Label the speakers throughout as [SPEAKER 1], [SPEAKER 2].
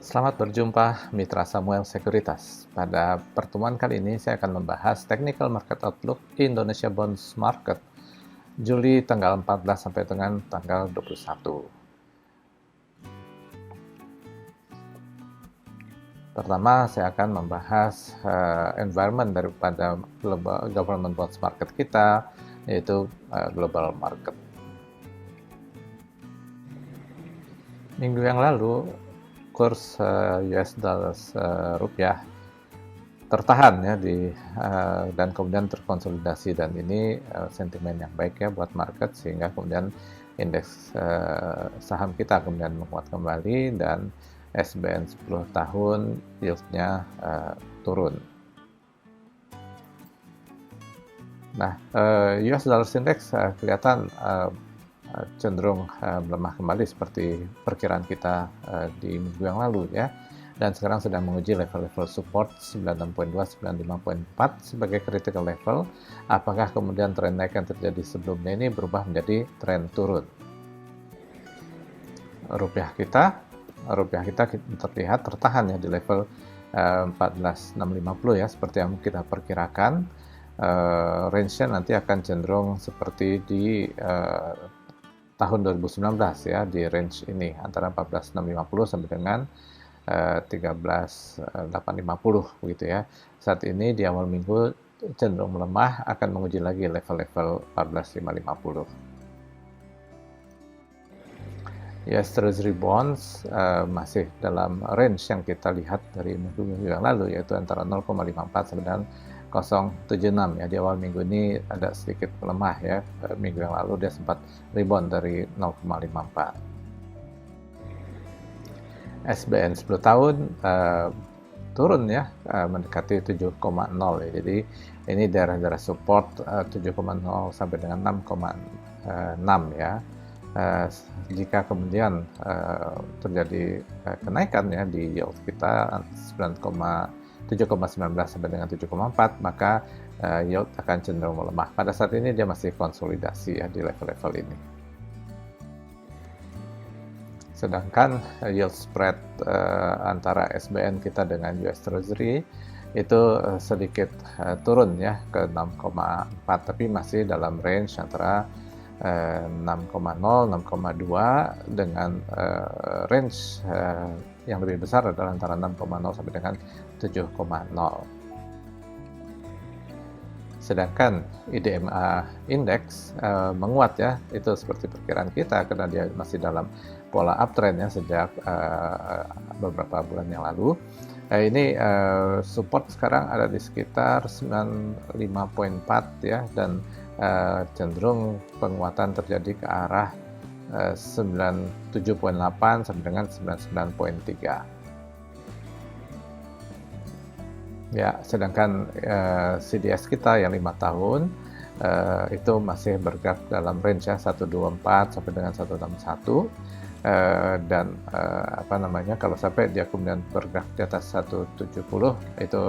[SPEAKER 1] Selamat berjumpa Mitra Samuel Sekuritas. Pada pertemuan kali ini saya akan membahas Technical Market Outlook Indonesia Bonds Market Juli tanggal 14 sampai dengan tanggal 21. Pertama, saya akan membahas environment daripada global government bonds market kita, yaitu global market. Minggu yang lalu, kurs US dollar rupiah tertahan ya dan kemudian terkonsolidasi, dan ini sentimen yang baik ya buat market, sehingga kemudian indeks saham kita kemudian menguat kembali dan SBN 10 tahun yield-nya turun. Nah, US dollar index kelihatan cenderung melemah kembali seperti perkiraan kita di minggu yang lalu ya, dan sekarang sedang menguji level-level support 96.2, 95.4 sebagai critical level. Apakah kemudian tren naik yang terjadi sebelumnya ini berubah menjadi tren turun? Rupiah kita terlihat tertahan ya di level 14.650 ya, seperti yang kita perkirakan. Range-nya nanti akan cenderung seperti di tahun 2019 ya, di range ini antara 14.650 sampai dengan 13.850 begitu ya. Saat ini di awal minggu cenderung melemah, akan menguji lagi level-level 14.550. US Treasury Bonds masih dalam range yang kita lihat dari minggu-minggu yang lalu, yaitu antara 0,54 sampai dengan 0,76 ya. Di awal minggu ini ada sedikit melemah ya. Minggu yang lalu dia sempat rebound dari 0,54. SBN 10 tahun turun ya, mendekati 7,0 ya. Jadi ini daerah-daerah support 7,0 sampai dengan 6,6 ya. Jika kemudian terjadi kenaikan ya di yield kita 7,19 sampai dengan 7,4, maka yield akan cenderung melemah. Pada saat ini dia masih konsolidasi ya di level-level ini. Sedangkan yield spread antara SBN kita dengan US Treasury itu sedikit turun ya ke 6,4, tapi masih dalam range antara 6,0, 6,2 dengan range yang lebih besar adalah antara 6,0 sampai dengan 7,0. Sedangkan IDMA Index menguat ya, itu seperti perkiraan kita karena dia masih dalam pola uptrend ya sejak beberapa bulan yang lalu. Ini support sekarang ada di sekitar 95.4 ya, dan cenderung penguatan terjadi ke arah 97.8 sampai dengan 99.3. Ya, sedangkan CDS kita yang 5 tahun itu masih bergerak dalam range ya 124 sampai dengan 161, dan kalau sampai dia kemudian bergerak di atas 170 itu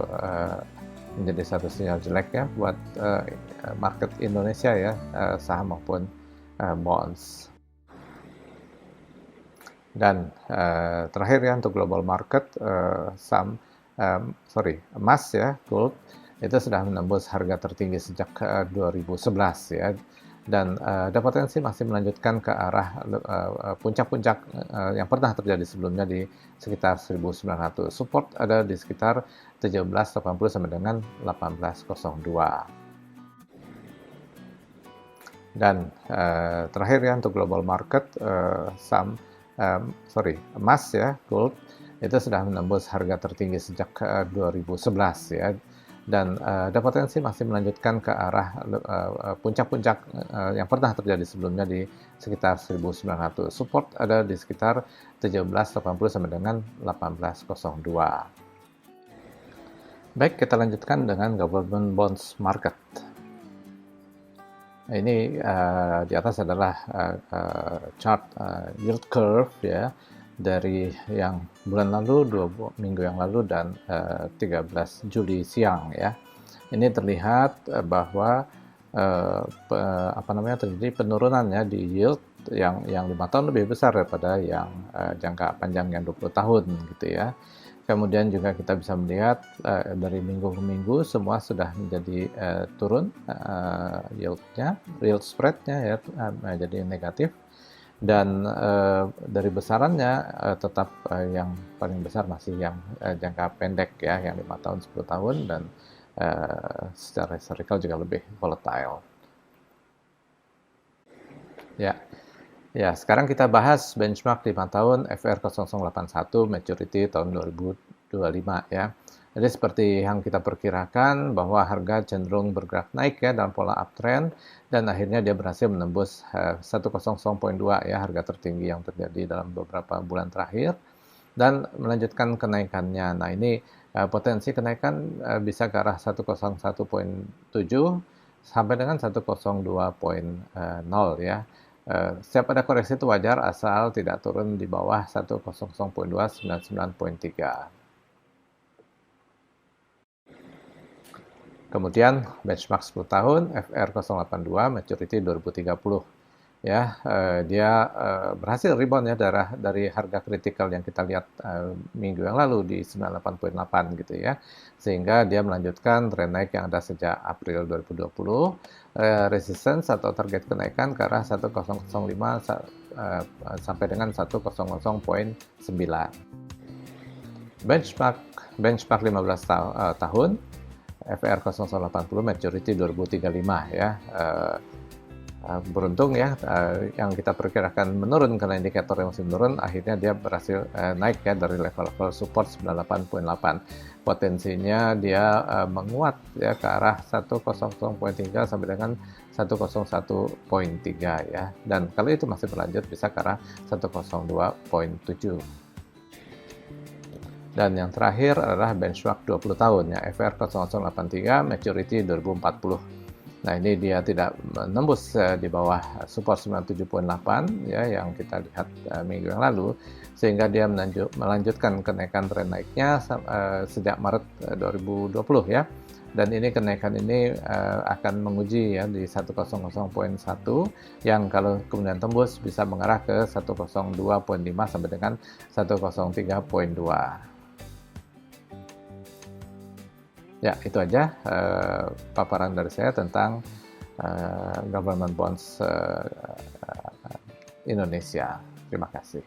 [SPEAKER 1] menjadi satu sinyal jelek ya buat market Indonesia ya, saham maupun bonds. Dan terakhir ya, untuk global market, emas ya, gold itu sudah menembus harga tertinggi sejak 2011 ya, dan ada potensi masih melanjutkan ke arah puncak-puncak yang pernah terjadi sebelumnya di sekitar 1.900. Support ada di sekitar 17.80 sampai dengan 18.02. Dan terakhir ya, untuk global market, emas ya, gold itu sudah menembus harga tertinggi sejak 2011 ya, dan ada potensi masih melanjutkan ke arah puncak-puncak yang pernah terjadi sebelumnya di sekitar 1.900. Support ada di sekitar 17.80 sampai dengan 18.02. Baik, kita lanjutkan dengan government bonds market. Ini di atas adalah chart yield curve ya, dari yang bulan lalu, 2 minggu yang lalu, dan 13 Juli siang ya. Ini terlihat bahwa terjadi penurunan ya di yield yang 5 tahun lebih besar daripada yang jangka panjang yang 20 tahun gitu ya. Kemudian juga kita bisa melihat dari minggu ke minggu semua sudah menjadi turun yield-nya, yield spread-nya ya jadi negatif. Dan dari besarannya tetap yang paling besar masih yang jangka pendek ya, yang 5 tahun, 10 tahun, dan secara historical juga lebih volatile. Ya, ya, sekarang kita bahas benchmark 5 tahun FR0081 maturity tahun 2025 ya. Jadi seperti yang kita perkirakan bahwa harga cenderung bergerak naik ya dalam pola uptrend, dan akhirnya dia berhasil menembus 100.2 ya, harga tertinggi yang terjadi dalam beberapa bulan terakhir, dan melanjutkan kenaikannya. Nah, ini potensi kenaikan bisa ke arah 101.7 sampai dengan 102.0 ya. Setiap ada koreksi itu wajar asal tidak turun di bawah 100.299.3. Kemudian benchmark 10 tahun FR082 maturity 2030 ya, dia berhasil rebound ya dari harga kritikal yang kita lihat minggu yang lalu di 98.8 gitu ya, sehingga dia melanjutkan tren naik yang ada sejak April 2020. Resistance atau target kenaikan ke arah 1005 sampai dengan 100.9. Benchmark 15 tahun FR0080 maturity 2035 ya. Beruntung ya, yang kita perkirakan menurun karena indikator yang masih menurun, akhirnya dia berhasil naik ya dari level-level support 98.8. Potensinya dia menguat ya ke arah 100.3 sampai dengan 101.3 ya. Dan kalau itu masih berlanjut bisa ke arah 102.7. Dan yang terakhir adalah benchmark 20 tahun ya, FR0083 maturity 2040. Nah, ini dia tidak menembus di bawah support 97.8 ya yang kita lihat minggu yang lalu, sehingga dia melanjutkan kenaikan tren naiknya sejak Maret 2020 ya. Dan ini kenaikan ini akan menguji ya di 100.1 yang kalau kemudian tembus bisa mengarah ke 102.5 sampai dengan 103.2. Ya, itu aja paparan dari saya tentang government bonds Indonesia. Terima kasih.